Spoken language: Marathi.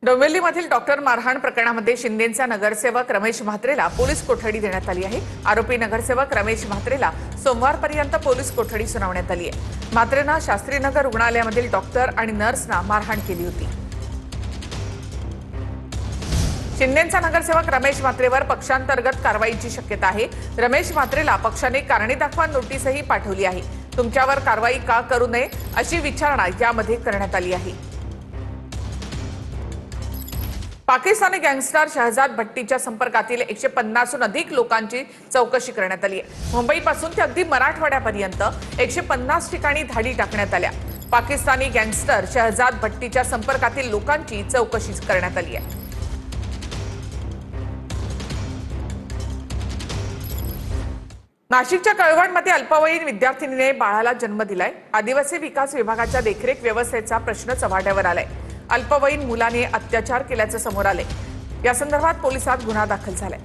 डोंबिवलीमधील डॉक्टर मारहाण प्रकरणामध्ये शिंदेंचा नगरसेवक रमेश म्हात्रेला पोलीस कोठडी देण्यात आली आहे। आरोपी नगरसेवक रमेश म्हात्रेला सोमवारपर्यंत पोलीस कोठडी सुनावण्यात आली आहे। म्हात्रेंना शास्त्रीनगर रुग्णालयामधील डॉक्टर आणि नर्सना मारहाण केली होती। शिंदेंचा नगरसेवक रमेश म्हात्रेवर पक्षांतर्गत कारवाईची शक्यता आहे। रमेश म्हात्रेला पक्षाने कारणे दाखवा नोटीसही पाठवली आहे। तुमच्यावर कारवाई का करू नये अशी विचारणा यामध्ये करण्यात आली आहे। पाकिस्तानी गँगस्टर शहजाद भट्टीच्या संपर्कातील 150हून अधिक लोकांची चौकशी करण्यात आली आहे। मुंबईपासून ते अगदी मराठवाड्यापर्यंत 150 ठिकाणी धाडी टाकण्यात आल्या। पाकिस्तानी गँगस्टर शहजाद भट्टीच्या संपर्कातील लोकांची चौकशी करण्यात आली आहे। नाशिकच्या कळवणमध्ये अल्पवयीन विद्यार्थिनीने बाळाला जन्म दिलाय। आदिवासी विकास विभागाच्या देखरेख व्यवस्थेचा प्रश्न चव्हाट्यावर आलाय। अल्पवयीन मुलाने अत्याचार केल्याचं समोर आले। या संदर्भात पोलिसात गुन्हा दाखल झालाय।